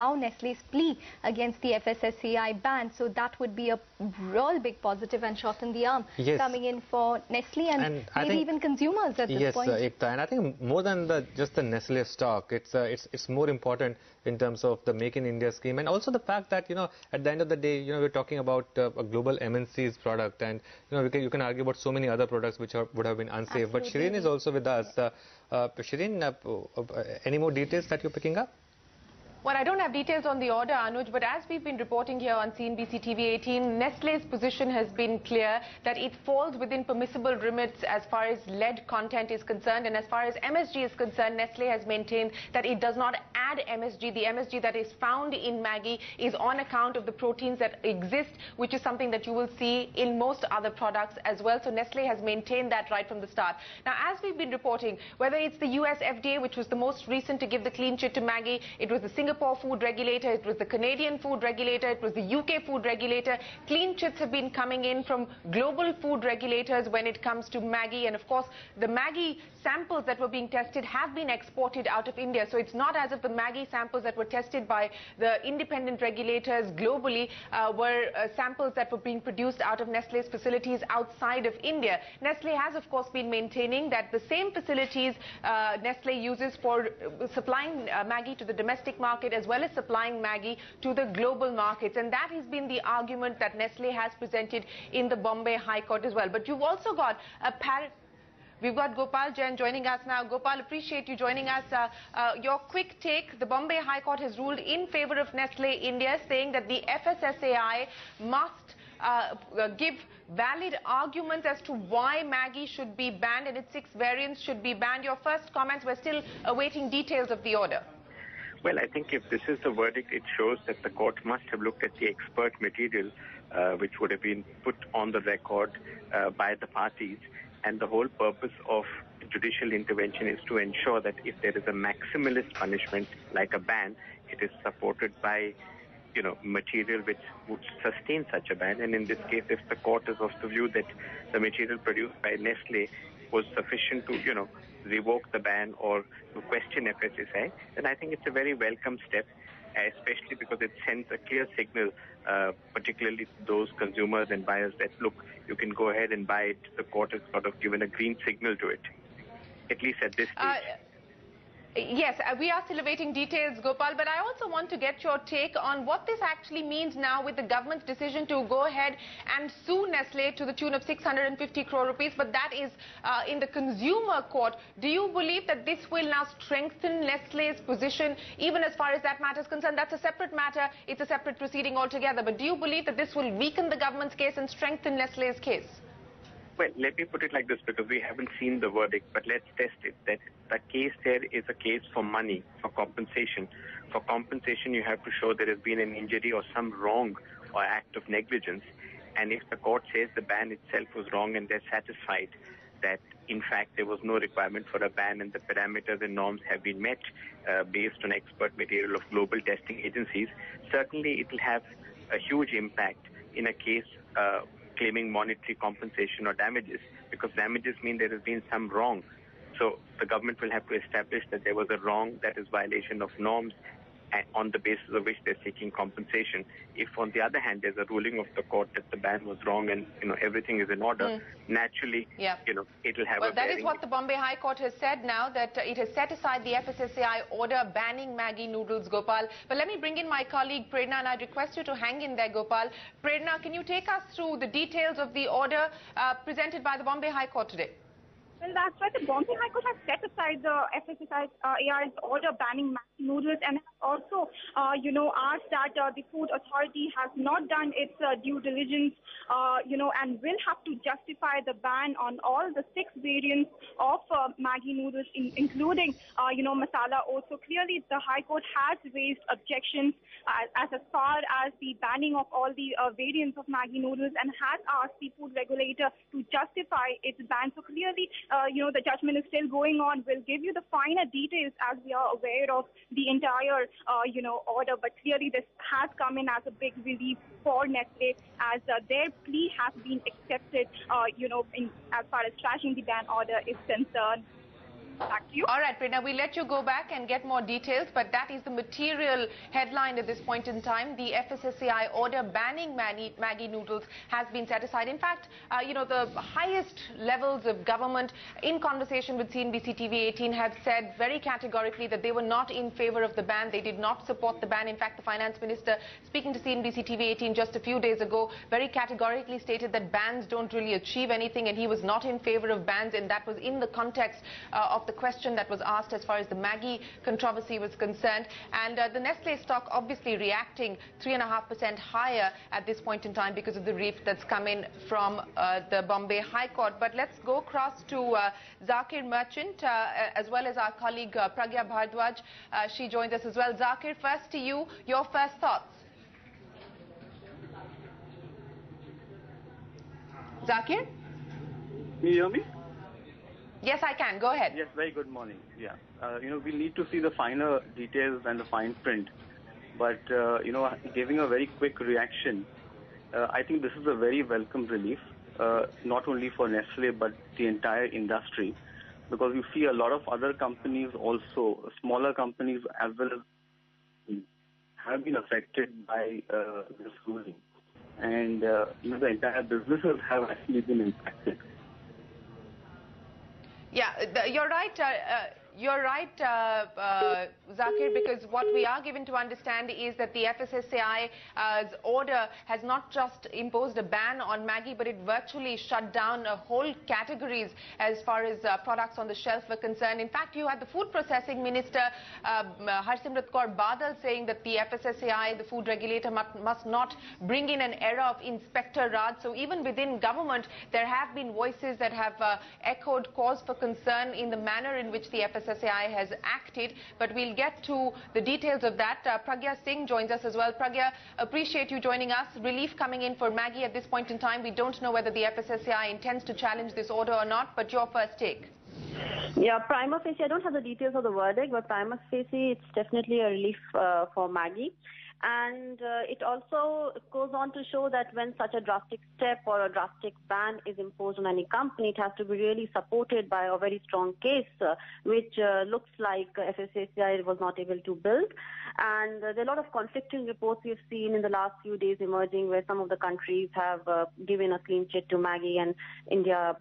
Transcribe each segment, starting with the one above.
now Nestle's plea against the FSSAI ban. So that would be a real big positive and shot in the arm coming in for Nestle and maybe even consumers at this point. Yes, Ekta, and I think more than just the Nestle stock, it's more important in terms of the Make in India scheme, and also the fact that at the end of the day we're talking about a global MNC's product, and you can argue about so many other products which would have been unsafe. Absolutely. But Shireen is also with us. Shireen, any more details that you're picking up? Well, I don't have details on the order, Anuj, but as we've been reporting here on CNBC TV 18, Nestle's position has been clear that it falls within permissible limits as far as lead content is concerned, and as far as MSG is concerned, Nestle has maintained that it does not add MSG. The MSG that is found in Maggi is on account of the proteins that exist, which is something that you will see in most other products as well. So Nestle has maintained that right from the start. Now, as we've been reporting, whether it's the US FDA, which was the most recent to give the clean chit to Maggi, it was the Singapore food regulator, it was the Canadian food regulator, it was the UK food regulator. Clean chits have been coming in from global food regulators when it comes to Maggi, and of course the Maggi samples that were being tested have been exported out of India. So it's not as if the Maggi samples that were tested by the independent regulators globally were samples that were being produced out of Nestle's facilities outside of India. Nestle has of course been maintaining that the same facilities Nestle uses for supplying Maggi to the domestic market as well as supplying Maggi to the global markets, and that has been the argument that Nestle has presented in the Bombay High Court as well. But you've also got we've got Gopal Jain joining us now. Gopal, appreciate you joining us. Your quick take: the Bombay High Court has ruled in favor of Nestle India, saying that the FSSAI must give valid arguments as to why Maggi should be banned and its 6 variants should be banned. Your first comments. We're still awaiting details of the order. Well, I think if this is the verdict, it shows that the court must have looked at the expert material which would have been put on the record by the parties. And the whole purpose of judicial intervention is to ensure that if there is a maximalist punishment like a ban, it is supported by material which would sustain such a ban. And in this case, if the court is of the view that the material produced by Nestle was sufficient to revoke the ban or to question FSSAI, then I think it's a very welcome step, especially because it sends a clear signal, particularly to those consumers and buyers, that look, you can go ahead and buy it. The court has sort of given a green signal to it, at least at this stage. Yes, we are still awaiting details, Gopal, but I also want to get your take on what this actually means now with the government's decision to go ahead and sue Nestle to the tune of 650 crore rupees, but that is in the consumer court. Do you believe that this will now strengthen Nestle's position, even as far as that matter is concerned? That's a separate matter, it's a separate proceeding altogether, but do you believe that this will weaken the government's case and strengthen Nestle's case? Well, let me put it like this, because we haven't seen the verdict, but let's test it. That the case there is a case for money, for compensation. For compensation, you have to show there has been an injury or some wrong or act of negligence. And if the court says the ban itself was wrong and they're satisfied that, in fact, there was no requirement for a ban and the parameters and norms have been met based on expert material of global testing agencies, certainly it will have a huge impact in a case claiming monetary compensation or damages, because damages mean there has been some wrong. So the government will have to establish that there was a wrong, that is violation of norms, on the basis of which they're seeking compensation. If, on the other hand, there's a ruling of the court that the ban was wrong and everything is in order, naturally, it'll have a bearing. That is what the Bombay High Court has said now, that it has set aside the FSSAI order banning Maggi noodles, Gopal. But let me bring in my colleague Prerna, and I request you to hang in there, Gopal. Prerna, can you take us through the details of the order presented by the Bombay High Court today? Well, that's right. The Bombay High Court has set aside the FSSAI's order banning Maggi noodles, and has also, asked that the food authority has not done its due diligence, and will have to justify the ban on all the 6 variants of Maggi noodles, including, masala also. Clearly, the High Court has raised objections as far as the banning of all the variants of Maggi noodles, and has asked the food regulator to justify its ban. So clearly, the judgment is still going on. We'll give you the finer details as we are aware of the entire, order. But clearly, this has come in as a big relief for Nestle, as their plea has been accepted, as far as trashing the ban order is concerned. Back to you. All right, Prerna, we'll let you go back and get more details, but that is the material headline at this point in time. The FSSAI order banning Maggi noodles has been set aside. In fact, the highest levels of government, in conversation with CNBC TV 18, have said very categorically that they were not in favor of the ban. They did not support the ban. In fact, the finance minister, speaking to CNBC TV 18 just a few days ago, very categorically stated that bans don't really achieve anything, and he was not in favor of bans, and that was in the context of the question that was asked as far as the Maggi controversy was concerned. And the Nestle stock obviously reacting 3.5% higher at this point in time because of the brief that's come in from the Bombay High Court. But let's go across to Zakir Merchant as well as our colleague Pragya Bhardwaj. She joins us as well. Zakir, first to you, your first thoughts. Zakir? Can you hear me? Yes, I can. Go ahead. Yes, very good morning. Yeah. We need to see the finer details and the fine print. But, giving a very quick reaction, I think this is a very welcome relief, not only for Nestle, but the entire industry. Because you see a lot of other companies also, smaller companies as well as have been affected by this ruling. And, the entire businesses have actually been impacted. Yeah, you're right. You're right, Zakir, because what we are given to understand is that the FSSAI's order has not just imposed a ban on Maggi, but it virtually shut down whole categories as far as products on the shelf were concerned. In fact, you had the food processing minister, Harsimrat Kaur Badal, saying that the FSSAI, the food regulator, must not bring in an era of Inspector Raj. So even within government, there have been voices that have echoed cause for concern in the manner in which the FSSAI has acted, but we'll get to the details of that. Pragya Singh joins us as well. Pragya, appreciate you joining us. Relief coming in for Maggi at this point in time. We don't know whether the FSSAI intends to challenge this order or not, but your first take. Yeah, prima facie, I don't have the details of the verdict, but prima facie, it's definitely a relief for Maggi. And it also goes on to show that when such a drastic step or a drastic ban is imposed on any company, it has to be really supported by a very strong case, which looks like FSSAI was not able to build. And there are a lot of conflicting reports we've seen in the last few days emerging, where some of the countries have given a clean chit to Maggi and India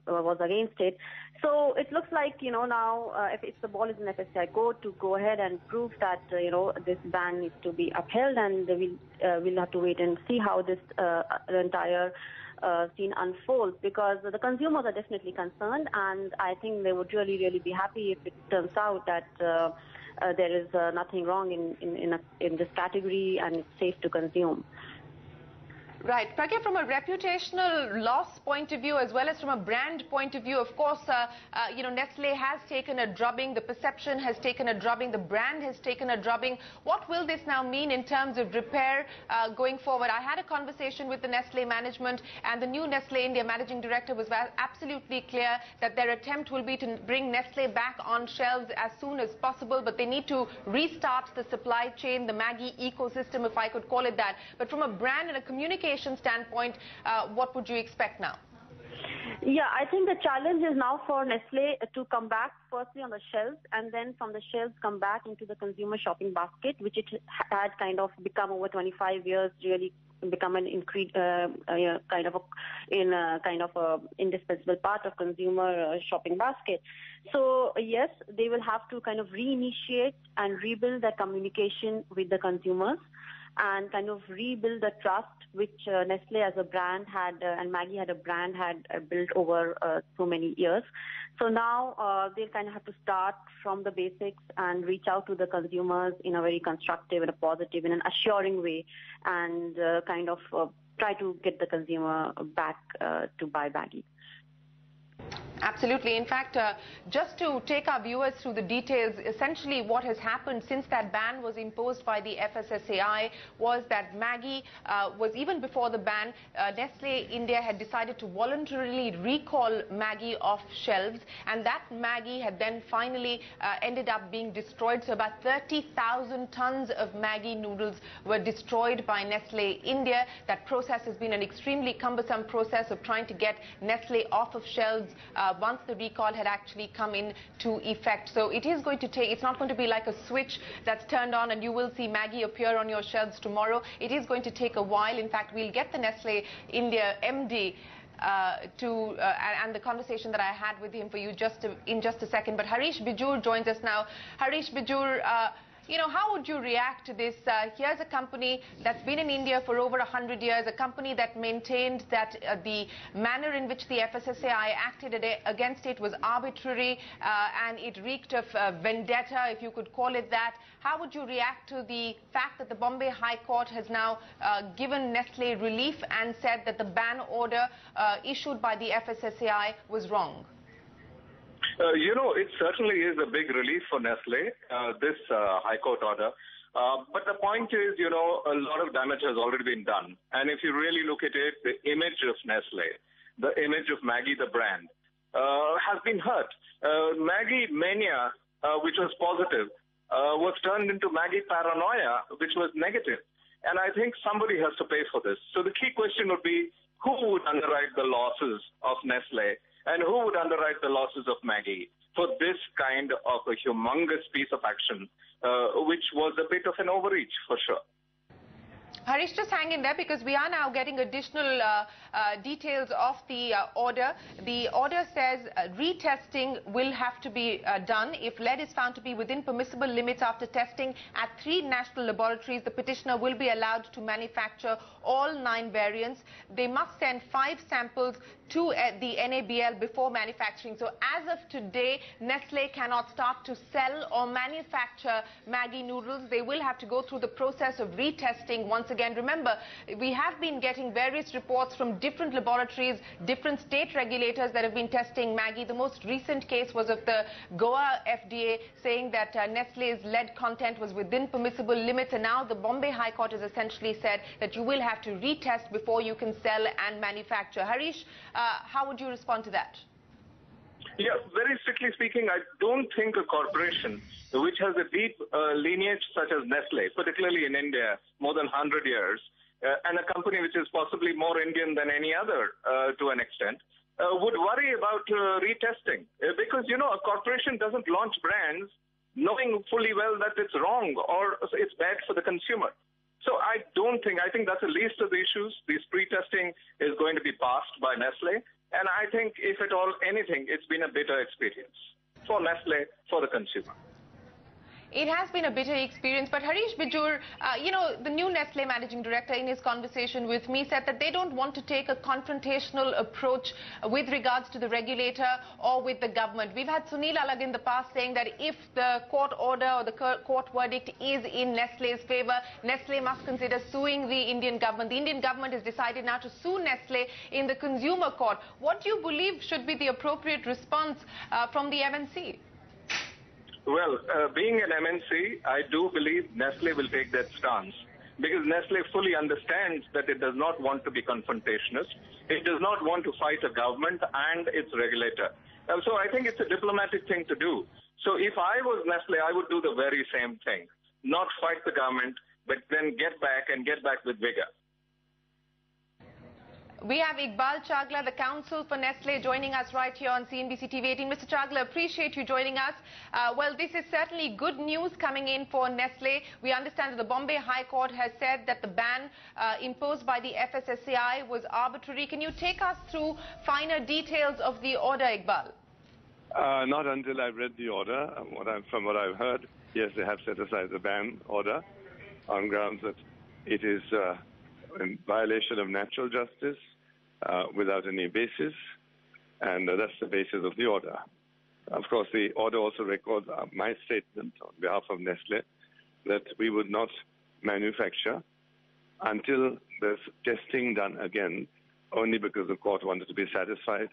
was against it. So it looks like, now if the ball is in FSSAI court to go ahead and prove that, this ban needs to be upheld, and we'll have to wait and see how this entire scene unfolds, because the consumers are definitely concerned, and I think they would really, really be happy if it turns out that there is nothing wrong in this category and it's safe to consume. Right. Pragya, from a reputational loss point of view as well as from a brand point of view, of course, Nestle has taken a drubbing, the perception has taken a drubbing, the brand has taken a drubbing. What will this now mean in terms of repair going forward? I had a conversation with the Nestle management, and the new Nestle India managing director was absolutely clear that their attempt will be to bring Nestle back on shelves as soon as possible, but they need to restart the supply chain, the Maggi ecosystem, if I could call it that. But from a brand and a communication standpoint, what would you expect now? Yeah, I think the challenge is now for Nestle to come back firstly on the shelves, and then from the shelves come back into the consumer shopping basket, which it had kind of become over 25 years, really become an indispensable part of consumer shopping basket. So yes, they will have to kind of reinitiate and rebuild their communication with the consumers, and kind of rebuild the trust which Nestle as a brand had and Maggi had a brand had built over so many years. So now they'll kind of have to start from the basics and reach out to the consumers in a very constructive and a positive, in an assuring way, and kind of try to get the consumer back to buy Maggi. Absolutely. In fact, just to take our viewers through the details, essentially what has happened since that ban was imposed by the FSSAI was that Maggi was, even before the ban, Nestle India had decided to voluntarily recall Maggi off shelves, and that Maggi had then finally ended up being destroyed. So about 30,000 tons of Maggi noodles were destroyed by Nestle India. That process has been an extremely cumbersome process of trying to get Nestle off of shelves once the recall had actually come into effect. So it is going to take, it's not going to be like a switch that's turned on and you will see Maggi appear on your shelves tomorrow. It is going to take a while. In fact, we'll get the Nestle India MD and the conversation that I had with him for you in just a second. But Harish Bijur joins us now. Harish Bijur, you know, how would you react to this? Here's a company that's been in India for over 100 years, a company that maintained that the manner in which the FSSAI acted against it was arbitrary and it reeked of vendetta, if you could call it that. How would you react to the fact that the Bombay High Court has now given Nestle relief and said that the ban order issued by the FSSAI was wrong? You know, it certainly is a big relief for Nestle, this High Court order. But the point is, you know, a lot of damage has already been done. And if you really look at it, the image of Nestle, the image of Maggi, the brand, has been hurt. Maggi mania, which was positive, was turned into Maggi paranoia, which was negative. And I think somebody has to pay for this. So the key question would be, who would underwrite the losses of Nestle? And who would underwrite the losses of Maggi for this kind of a humongous piece of action, which was a bit of an overreach, for sure. Harish, just hang in there because we are now getting additional details of the order. The order says retesting will have to be done. If lead is found to be within permissible limits after testing at 3 national laboratories, the petitioner will be allowed to manufacture all 9 variants. They must send 5 samples to the NABL before manufacturing. So as of today, Nestle cannot start to sell or manufacture Maggi noodles. They will have to go through the process of retesting once again. Remember, we have been getting various reports from different laboratories, different state regulators that have been testing Maggi. The most recent case was of the Goa FDA saying that Nestle's lead content was within permissible limits, and now the Bombay High Court has essentially said that you will have to retest before you can sell and manufacture. Harish, how would you respond to that? Yeah, very strictly speaking, I don't think a corporation which has a deep lineage such as Nestle, particularly in India, more than 100 years, and a company which is possibly more Indian than any other to an extent, would worry about retesting. Because, you know, a corporation doesn't launch brands knowing fully well that it's wrong or it's bad for the consumer. So I think that's the least of the issues. This pre-testing is going to be passed by Nestle. And I think, if at all anything, it's been a bitter experience for Nestle, for the consumer. It has been a bitter experience, but Harish Bijur, you know, the new Nestle managing director in his conversation with me said that they don't want to take a confrontational approach with regards to the regulator or with the government. We've had Sunil Alagh in the past saying that if the court order or the court verdict is in Nestle's favor, Nestle must consider suing the Indian government. The Indian government has decided now to sue Nestle in the consumer court. What do you believe should be the appropriate response from the MNC? Well, being an MNC, I do believe Nestle will take that stance because Nestle fully understands that it does not want to be confrontationist. It does not want to fight a government and its regulator. So I think it's a diplomatic thing to do. So if I was Nestle, I would do the very same thing. Not fight the government, but then get back with vigor. We have Iqbal Chagla, the counsel for Nestle, joining us right here on CNBC TV 18. Mr. Chagla, appreciate you joining us. Well, this is certainly good news coming in for Nestle. We understand that the Bombay High Court has said that the ban imposed by the FSSAI was arbitrary. Can you take us through finer details of the order, Iqbal? Not until I've read the order. From what I've heard, yes, they have set aside the ban order on grounds that it is in violation of natural justice without any basis, and that's the basis of the order. Of course, the order also records my statement on behalf of Nestle that we would not manufacture until there's testing done again, only because the court wanted to be satisfied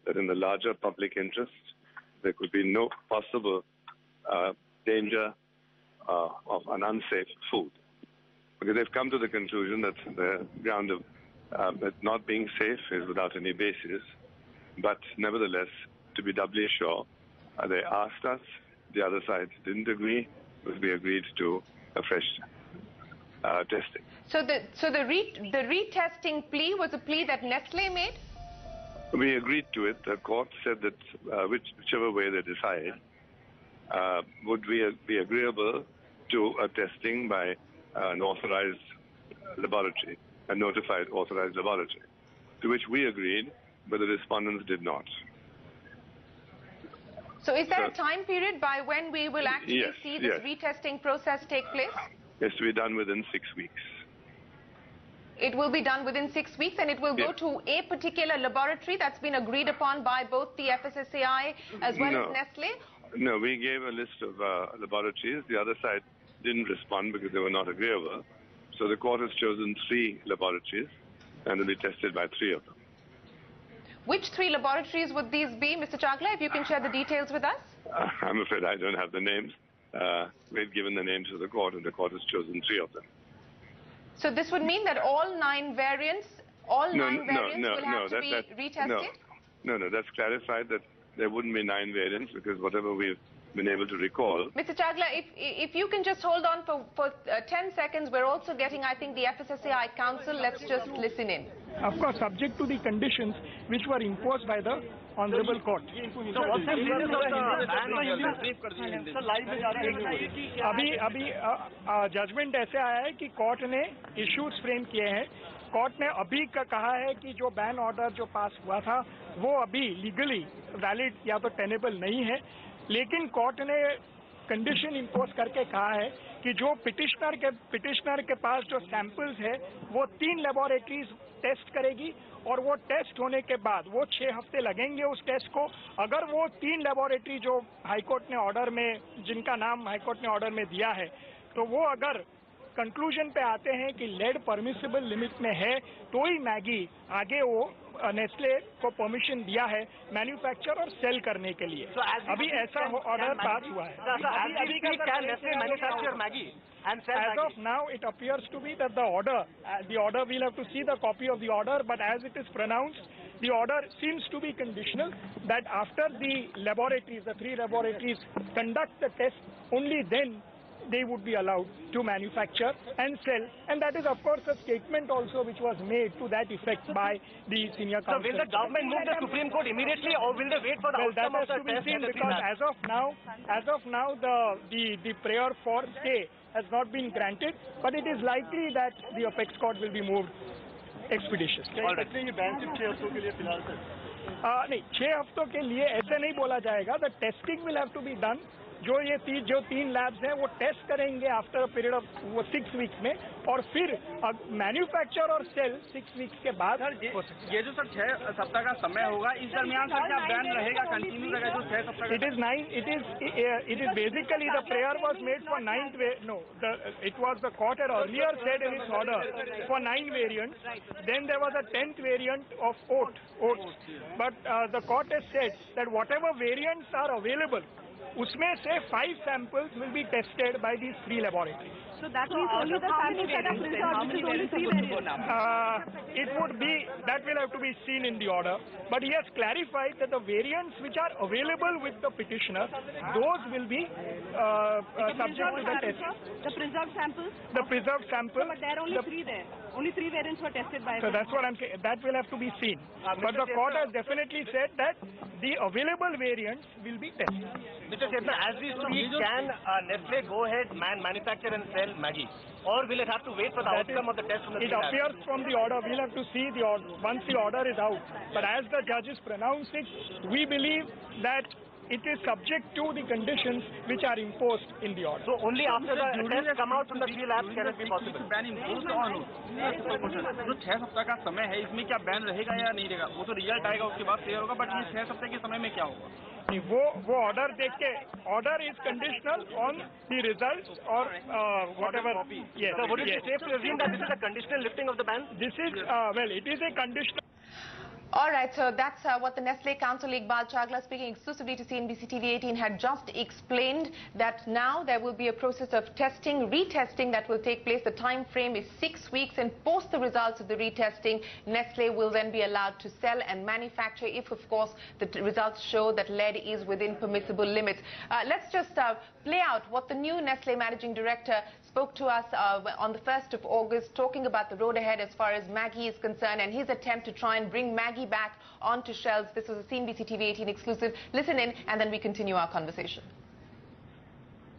that in the larger public interest, there could be no possible danger of an unsafe food. Because they've come to the conclusion that the ground of it not being safe is without any basis. But nevertheless, to be doubly sure, they asked us. The other side didn't agree, but we agreed to a fresh testing. So the retesting plea was a plea that Nestle made? We agreed to it. The court said that whichever way they decide, would we be agreeable to a testing by an authorized laboratory, a notified authorized laboratory, to which we agreed, but the respondents did not. So is there a time period by when we will actually see this retesting process take place? It has to be done within 6 weeks. It will be done within 6 weeks, and it will go to a particular laboratory that's been agreed upon by both the FSSAI as well as Nestle? No, we gave a list of laboratories. The other side didn't respond because they were not agreeable. So the court has chosen 3 laboratories, and will be tested by 3 of them. Which 3 laboratories would these be, Mr. Chagla, if you can share the details with us? I'm afraid I don't have the names. We've given the names to the court, and the court has chosen 3 of them. So this would mean that all 9 variants, will have to be retested? No, that's clarified that there wouldn't be 9 variants because whatever we've been able to recall. Mr. Chagla, if you can just hold on for 10 seconds, we're also getting, I think, the FSSAI Council. Let's just listen in. Of course, subject to the conditions which were imposed by the Honorable Court. So what's the reason of the अभी judgement ऐसे आया है कि court ने issues frame किए हैं. Court ने अभी का कहा है कि जो बैन ऑर्डर जो पास हुआ था वो अभी लीगली वैलिड या तो टेनेबल नहीं है, लेकिन कोर्ट ने कंडीशन इम्पोज करके कहा है कि जो पिटिशनर के पास जो सैंपल्स है वो 3 लेबोरेटरीज टेस्ट करेगी और वो टेस्ट होने के बाद वो 6 हफ्ते लगेंगे उस टेस्ट को. अगर वो 3 लेबोरेटरी जो हाईकोर्ट ने ऑर्डर में, जिनका नाम हाईकोर्ट ने ऑर्डर में दिया है, तो वो अगर कंक्लूजन पे आते हैं कि लेड परमिसिबल लिमिट में है तो ही मैगी आगे वो नेस्ले को परमिशन दिया है मैन्युफैक्चर और सेल करने के लिए. अभी ऐसा ऑर्डर पास हुआ है. As of now, it appears to be that the order we'll have to see the copy of the order, but as it is pronounced, the order seems to be conditional that after the laboratories, the 3 laboratories conduct the test, only then they would be allowed to manufacture and sell. And that is, of course, a statement also which was made to that effect by the senior counsel. So will the government move the Supreme Court immediately, or will they wait for the outcome of the test? That has to be seen, because as of now, the prayer for stay has not been granted, but it is likely that the apex court will be moved expeditiously. नहीं, 6 हफ्तों के लिए ऐसे नहीं बोला जाएगा. The testing will have to be done. जो 3 labs हैं वो टेस्ट करेंगे after a period of 6 weeks में, और फिर मैन्युफैक्चर और सेल 6 वीक्स के बाद. ये जो सर 6 सप्ताह का समय होगा, इस दरमियान सर क्या बैन रहेगा, कंटिन्यू रहेगा जो 6 सप्ताह का? It is basically the prayer was made for 9th it was the court had earlier said in its order for 9 variants. Then there was a 10th variant of oats, but the court has said that whatever variants are available, उसमें से 5 samples will be tested by these 3 laboratories. So that means only the samples that are preserved, which is only 3 variants. It would be, that will have to be seen in the order, but he has clarified that the variants which are available with the petitioner, those will be subject to the test. The preserved samples? The preserved samples. But there are only 3 there. Only 3 variants were tested by. So that's what I'm saying. That will have to be seen. But the court has definitely said that the available variants will be tested. Mr. Shetna, as we speak, can Nestle go ahead, manufacture and sell Maggi? Or will it have to wait for the outcome of the test from the It appears from the order. We'll have to see the order once the order is out. But as the judges pronounce it, we believe that it is subject to the conditions which are imposed in the order. So only after the tests come out from the 3 labs can it be possible? Ban imposed on जो 6 सप्ताह का समय है, इसमें क्या ban रहेगा या नहीं रहेगा, वो तो रिजल्ट आएगा उसके बाद क्लियर होगा, बट ये 6 सप्ताह के समय में क्या होगा? वो ऑर्डर देख के, order is conditional on the results और whatever. Yes. So would it be safe to assume that this is a conditional lifting of the ban? This is it is a conditional. All right, so that's what the Nestle counsel Iqbal Chagla, speaking exclusively to CNBC TV 18, had just explained, that now there will be a process of testing, retesting that will take place. The time frame is 6 weeks, and post the results of the retesting, Nestle will then be allowed to sell and manufacture if, of course, the results show that lead is within permissible limits. Let's just play out what the new Nestle managing director spoke to us on the 1st of August, talking about the road ahead as far as Maggi is concerned and his attempt to try and bring Maggi back onto shelves. This was a CNBC TV 18 exclusive. Listen in and then we continue our conversation.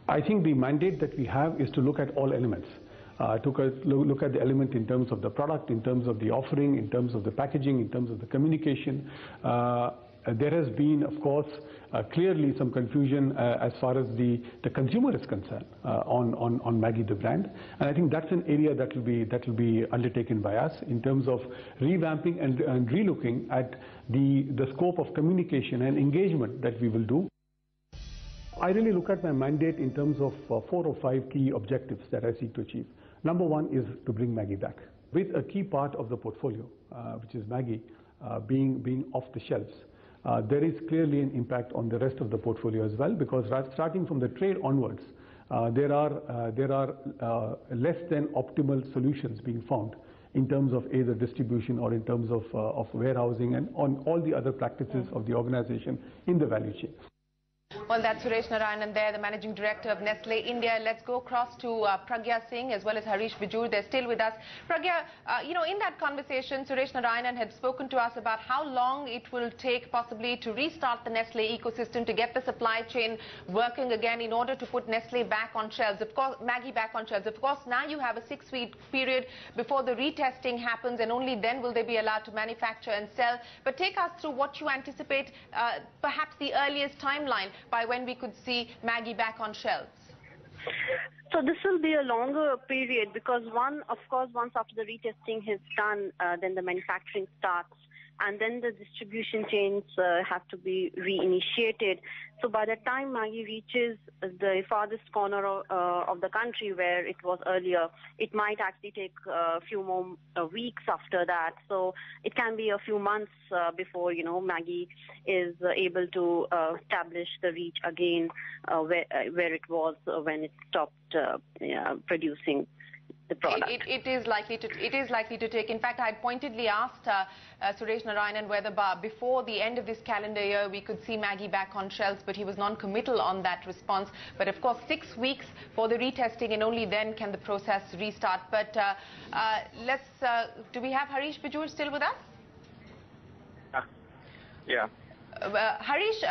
I think the mandate that we have is to look at all elements. Look at the element in terms of the product, in terms of the offering, in terms of the packaging, in terms of the communication. There has been, of course, clearly some confusion as far as the consumer is concerned on Maggi the brand, and I think that's an area that will be undertaken by us in terms of revamping and relooking at the scope of communication and engagement that we will do. I really look at my mandate in terms of 4 or 5 key objectives that I seek to achieve. Number one is to bring Maggi back with a key part of the portfolio, which is Maggi being off the shelves. There is clearly an impact on the rest of the portfolio as well, because starting from the trade onwards, there are less than optimal solutions being found in terms of either distribution or in terms of warehousing and on all the other practices of the organization in the value chain. Well, that's Suresh Narayanan there, the Managing Director of Nestle India. Let's go across to Pragya Singh as well as Harish Bijur. They're still with us. Pragya, in that conversation, Suresh Narayanan had spoken to us about how long it will take possibly to restart the Nestle ecosystem, to get the supply chain working again in order to put Nestle back on shelves. Of course, Maggi back on shelves. Of course, now you have a 6-week period before the retesting happens, and only then will they be allowed to manufacture and sell. But take us through what you anticipate, perhaps the earliest timeline by when we could see Maggi back on shelves. So this will be a longer period because of course, once after the retesting is done, then the manufacturing starts, and then the distribution chains have to be reinitiated. So by the time Maggi reaches the farthest corner of the country where it was earlier, it might actually take a few more weeks after that. So it can be a few months before, Maggi is able to establish the reach again where it was when it stopped producing the product. It is likely to take. In fact, I had pointedly asked Suresh Narayanan whether before the end of this calendar year we could see Maggi back on shelves, but he was non-committal on that response. But of course, 6 weeks for the retesting, and only then can the process restart. But do we have Harish Bijur still with us? Yeah. Harish,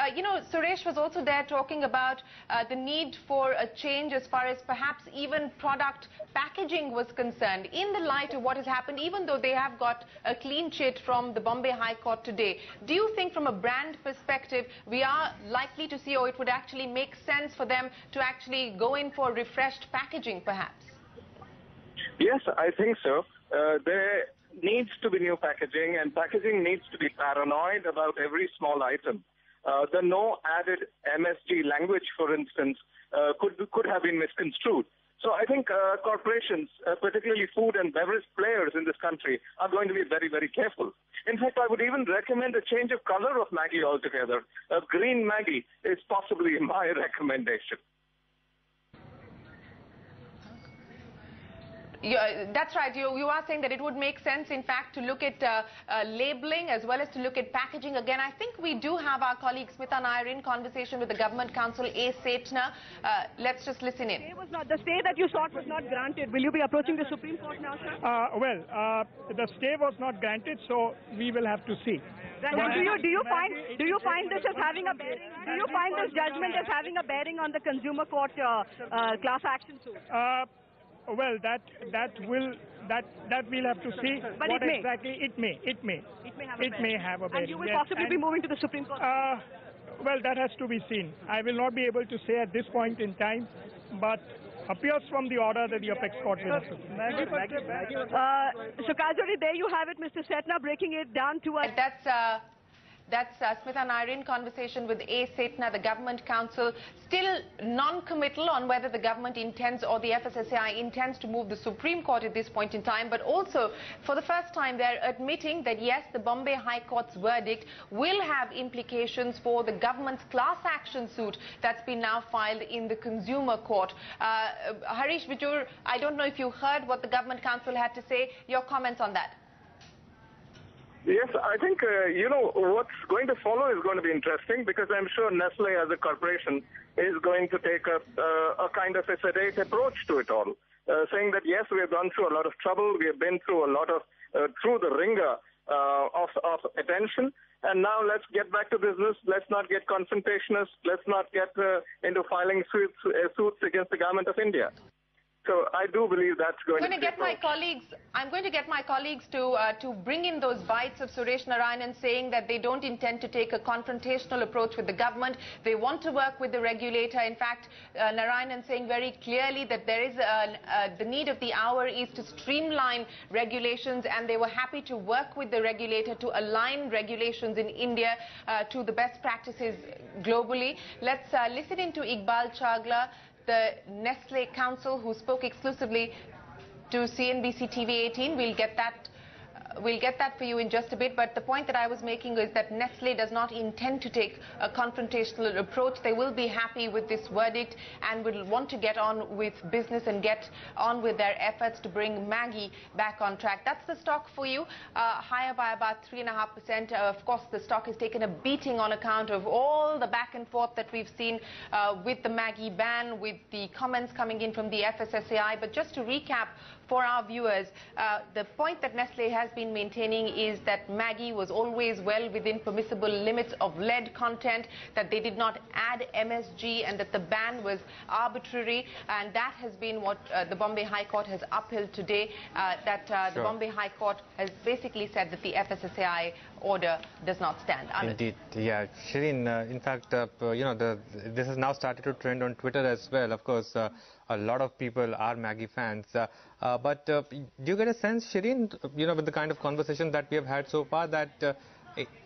Suresh was also there talking about the need for a change as far as perhaps even product packaging was concerned, in the light of what has happened, even though they have got a clean chit from the Bombay High Court today. Do you think from a brand perspective we are likely to see, or it would actually make sense for them to actually go in for refreshed packaging perhaps? Yes, I think so. There needs to be new packaging, and packaging needs to be paranoid about every small item. The no added MSG language, for instance, could have been misconstrued. So I think corporations, particularly food and beverage players in this country, are going to be very, very careful. In fact, I would even recommend a change of color of Maggi altogether. A green Maggi is possibly my recommendation. That's right. You are saying that it would make sense, in fact, to look at labeling as well as to look at packaging. Again, I think we do have our colleague Smita Nair in conversation with the Government Counsel A. Setna. Let's just listen in. The stay that you sought was not granted. Will you be approaching the Supreme Court now, sir? The stay was not granted, so we will have to see. Right. Do you find this as having a bearing? Do you find this judgment as having a bearing on the Consumer Court class action suit? Well, that we'll have to see. But what it may. Exactly it may have a bearing. And you will possibly be moving to the Supreme Court? Well, that has to be seen. I will not be able to say at this point in time, but appears from the order that the Apex Court will have to see. So, Kajori, there you have it, Mr. Setna, breaking it down to us. That's Smita Nair in conversation with A. Setna, the Government Counsel, still non-committal on whether the government intends or the FSSAI intends to move the Supreme Court at this point in time, but also for the first time they're admitting that yes, the Bombay High Court's verdict will have implications for the government's class action suit that's been now filed in the Consumer Court. Harish Bijur, I don't know if you heard what the Government Counsel had to say. Your comments on that? Yes, I think, what's going to follow is going to be interesting, because I'm sure Nestle as a corporation is going to take a kind of a sedate approach to it all. saying that yes, we have gone through a lot of trouble, we have been through a lot of, through the ringer of attention, and now let's get back to business. Let's not get confrontationist. Let's not get into filing suits against the government of India. So I do believe that's going to be I'm going to get my colleagues to bring in those bites of Suresh Narayanan saying that they don't intend to take a confrontational approach with the government. They want to work with the regulator. In fact, Narayanan saying very clearly that there is the need of the hour is to streamline regulations, and they were happy to work with the regulator to align regulations in India to the best practices globally. Let's listen into Iqbal Chagla, the Nestle counsel, who spoke exclusively to CNBC TV 18. We'll get that for you in just a bit, but the point that I was making is that Nestle does not intend to take a confrontational approach. They will be happy with this verdict and will want to get on with business and get on with their efforts to bring Maggi back on track. That's the stock for you, higher by about 3.5%. Of course, the stock has taken a beating on account of all the back and forth that we've seen with the Maggi ban, with the comments coming in from the FSSAI. But just to recap for our viewers, the point that Nestle has been maintaining is that Maggi was always well within permissible limits of lead content, that they did not add MSG, and that the ban was arbitrary. And that has been what the Bombay High Court has upheld today, the Bombay High Court has basically said that the FSSAI order does not stand. Indeed, yeah. Shireen, in fact, this has now started to trend on Twitter as well. Of course, a lot of people are Maggi fans. But do you get a sense, Shireen, with the kind of conversation that we have had so far, that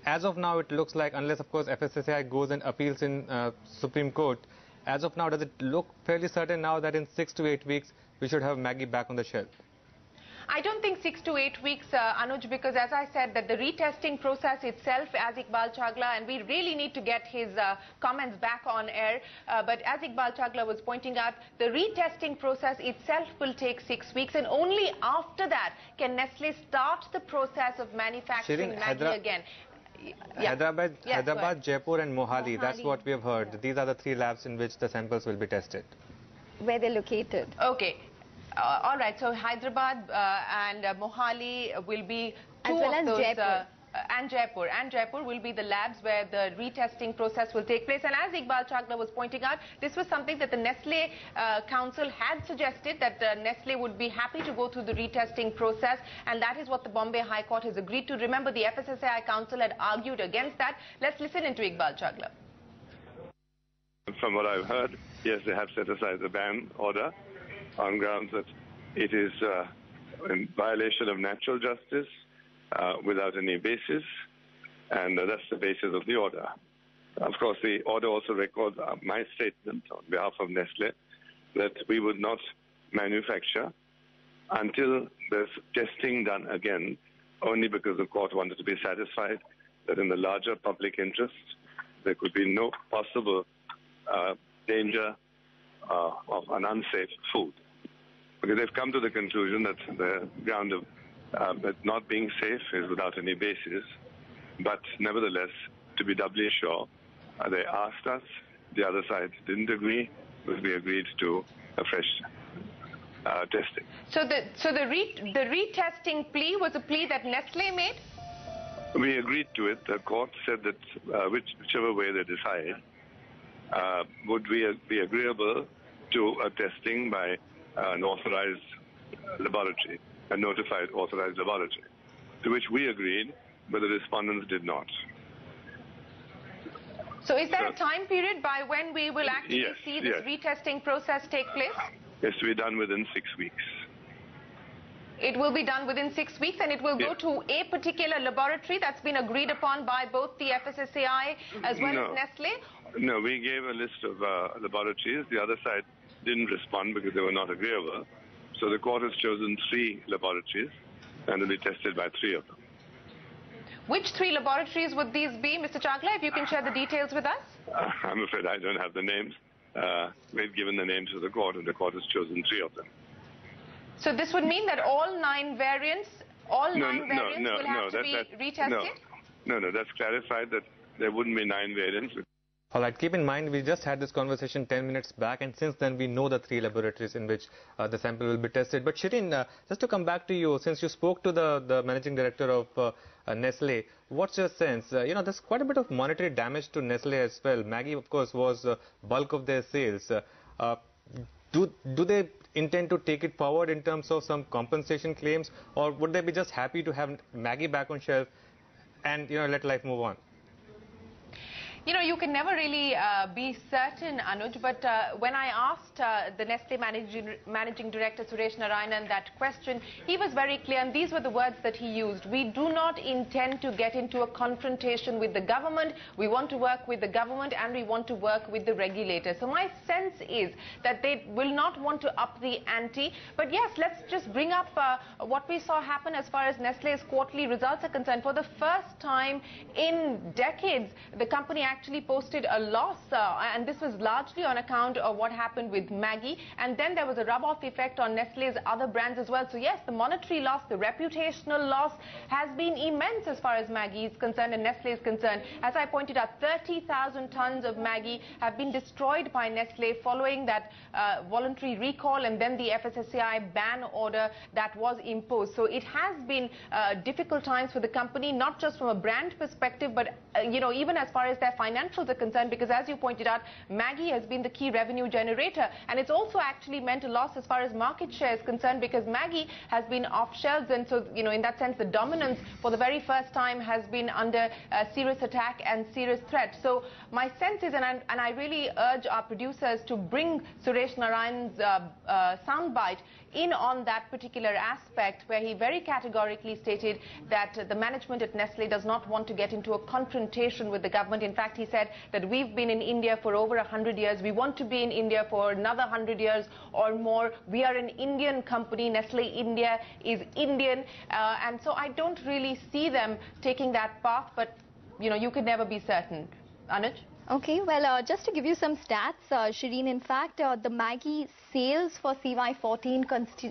as of now it looks like, unless of course FSSAI goes and appeals in Supreme Court, as of now does it look fairly certain now that in 6 to 8 weeks we should have Maggi back on the shelf? I don't think 6 to 8 weeks, Anuj, because as I said, that the retesting process itself, as Iqbal Chagla, and we really need to get his comments back on air, but as Iqbal Chagla was pointing out, the retesting process itself will take 6 weeks, and only after that can Nestle start the process of manufacturing Maggi again. Hyderabad, Jaipur and Mohali, that's what we have heard. These are the 3 labs in which the samples will be tested. Where they're located. Okay. All right, so Hyderabad and Mohali will be two of those, and Jaipur will be the labs where the retesting process will take place. And as Iqbal Chagla was pointing out, this was something that the Nestle Council had suggested, that Nestle would be happy to go through the retesting process, and that is what the Bombay High Court has agreed to. Remember, the FSSAI Council had argued against that. Let's listen into Iqbal Chagla. From what I've heard, yes, they have set aside the ban order on grounds that it is in violation of natural justice without any basis, and that's the basis of the order. Of course, the order also records my statement on behalf of Nestle that we would not manufacture until there's testing done again, only because the court wanted to be satisfied that in the larger public interest there could be no possible danger of an unsafe food. Because they've come to the conclusion that the ground of it not being safe is without any basis. But nevertheless, to be doubly sure, they asked us, the other side didn't agree, but we agreed to a fresh testing. So the retesting plea was a plea that Nestle made? We agreed to it. The court said that whichever way they decide, would we be agreeable to a testing by an authorized laboratory, a notified authorized laboratory, to which we agreed, but the respondents did not. So is there a time period by when we will actually see this retesting process take place? It's to be done within 6 weeks. It will be done within 6 weeks, and it will go to a particular laboratory that's been agreed upon by both the FSSAI as well as Nestle? No, we gave a list of laboratories. The other side didn't respond because they were not agreeable. So the court has chosen 3 laboratories, and will be tested by 3 of them. Which 3 laboratories would these be, Mr. Chagla, if you can share the details with us? I'm afraid I don't have the names. We've given the names to the court, and the court has chosen 3 of them. So this would mean that all 9 variants, will have to be retested? No, that's clarified that there wouldn't be 9 variants. All right, keep in mind, we just had this conversation 10 minutes back, and since then we know the 3 laboratories in which the sample will be tested. But Shireen, just to come back to you, since you spoke to the managing director of Nestle, what's your sense? There's quite a bit of monetary damage to Nestle as well. Maggi, of course, was bulk of their sales. Do they intend to take it forward in terms of some compensation claims, or would they be just happy to have Maggi back on shelf and let life move on? You can never really be certain, Anuj, but when I asked the Nestle managing director, Suresh Narayanan, that question, he was very clear, and these were the words that he used. We do not intend to get into a confrontation with the government. We want to work with the government, and we want to work with the regulator. So my sense is that they will not want to up the ante. But yes, let's just bring up what we saw happen as far as Nestle's quarterly results are concerned. For the first time in decades, the company actually posted a loss, and this was largely on account of what happened with Maggi, and then there was a rub-off effect on Nestle's other brands as well. So yes, the monetary loss, the reputational loss has been immense as far as Maggi is concerned and Nestle is concerned. As I pointed out, 30,000 tons of Maggi have been destroyed by Nestle following that voluntary recall and then the FSSAI ban order that was imposed. So it has been difficult times for the company, not just from a brand perspective, but even as far as their financials are concerned, because as you pointed out, Maggi has been the key revenue generator, and it's also actually meant a loss as far as market share is concerned, because Maggi has been off shelves, and so in that sense the dominance for the very first time has been under serious attack and serious threat. So my sense is, and I really urge our producers to bring Suresh Narayan's soundbite in on that particular aspect, where he very categorically stated that the management at Nestle does not want to get into a confrontation with the government. In fact, he said that we've been in India for over 100 years. We want to be in India for another 100 years or more. We are an Indian company. Nestle India is Indian. And so I don't really see them taking that path, but you could never be certain. Anuj? Okay, well, just to give you some stats, Shireen, in fact, the Maggi sales for CY14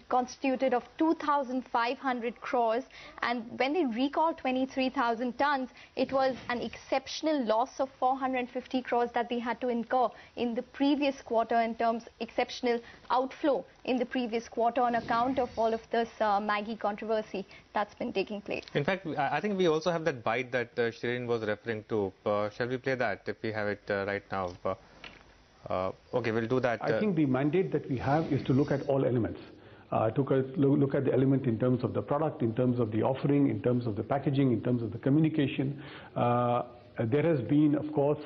constituted of 2,500 crores, and when they recalled 23,000 tons, it was an exceptional loss of 450 crores that they had to incur in the previous quarter in terms exceptional outflow in the previous quarter on account of all of this Maggi controversy that's been taking place. In fact, I think we also have that bite that Shireen was referring to. Shall we play that if we have it right now? Okay, we'll do that. I think the mandate that we have is to look at all elements. To look at the element in terms of the product, in terms of the offering, in terms of the packaging, in terms of the communication. There has been, of course,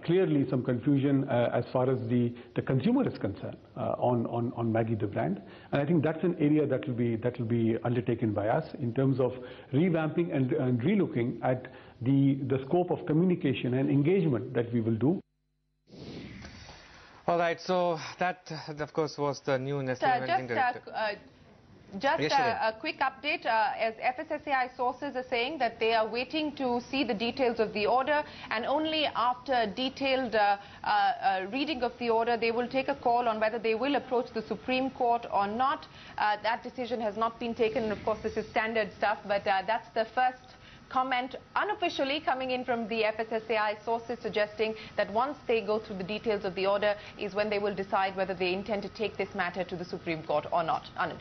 clearly some confusion as far as the consumer is concerned on Maggi, the brand, and I think that's an area that will be undertaken by us in terms of revamping and relooking at the scope of communication and engagement that we will do. All right, so that of course was the new Nestle managing director. Just a quick update, as FSSAI sources are saying that they are waiting to see the details of the order, and only after detailed reading of the order they will take a call on whether they will approach the Supreme Court or not. That decision has not been taken, and of course this is standard stuff, but that's the first comment unofficially coming in from the FSSAI sources, suggesting that once they go through the details of the order is when they will decide whether they intend to take this matter to the Supreme Court or not. Anuj.